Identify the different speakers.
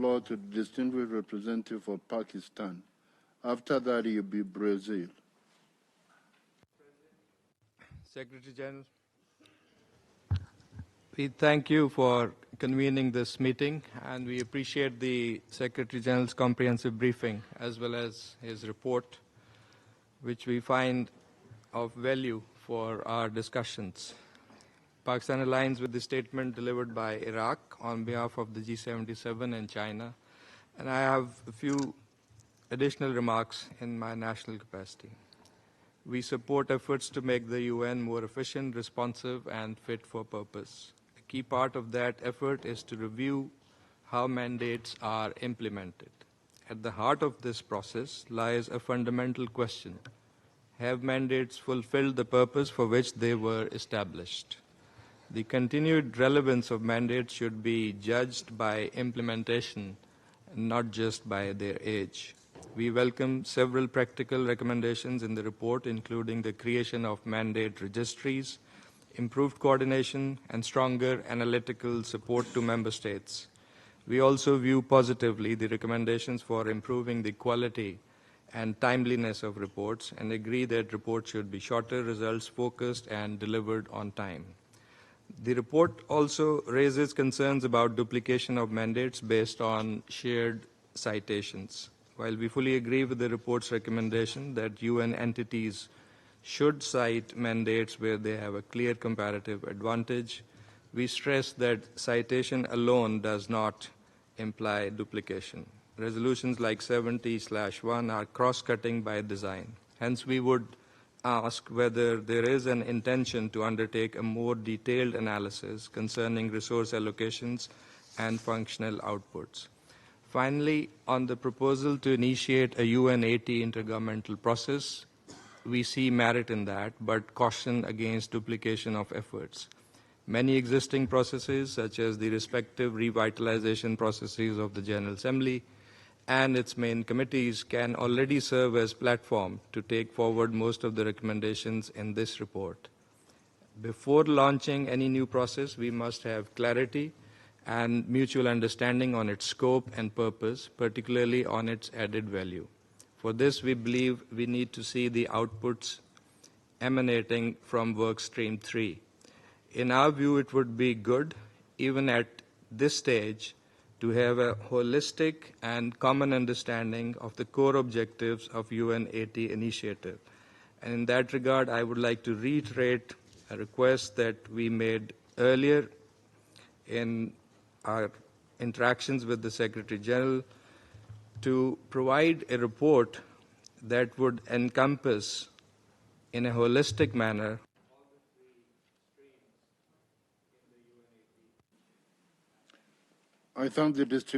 Speaker 1: floor to the distinguished representative for Pakistan. After that, it will be Brazil.
Speaker 2: Secretary General, we thank you for convening this meeting, and we appreciate the Secretary General's comprehensive briefing as well as his report, which we find of value for our discussions. Pakistan aligns with the statement delivered by Iraq on behalf of the G77 and China, and I have a few additional remarks in my national capacity. We support efforts to make the UN more efficient, responsive, and fit for purpose. A key part of that effort is to review how mandates are implemented. At the heart of this process lies a fundamental question: have mandates fulfilled the purpose for which they were established? The continued relevance of mandates should be judged by implementation, not just by their age. We welcome several practical recommendations in the report, including the creation of mandate registries, improved coordination, and stronger analytical support to member states. We also view positively the recommendations for improving the quality and timeliness of reports and agree that reports should be shorter, results-focused, and delivered on time. The report also raises concerns about duplication of mandates based on shared citations. While we fully agree with the report's recommendation that UN entities should cite mandates where they have a clear comparative advantage, we stress that citation alone does not imply duplication. Resolutions like 70/1 are cross-cutting by design. Hence, we would ask whether there is an intention to undertake a more detailed analysis concerning resource allocations and functional outputs. Finally, on the proposal to initiate a UN-80 intergovernmental process, we see merit in that, but caution against duplication of efforts. Many existing processes, such as the respective revitalization processes of the General Assembly and its main committees, can already serve as platform to take forward most of the recommendations in this report. Before launching any new process, we must have clarity and mutual understanding on its scope and purpose, particularly on its added value. For this, we believe we need to see the outputs emanating from work stream 3. In our view, it would be good, even at this stage, to have a holistic and common understanding of the core objectives of UN-80 initiative. And in that regard, I would like to reiterate a request that we made earlier in our interactions with the Secretary General to provide a report that would encompass in a holistic manner
Speaker 1: I thank the distinguished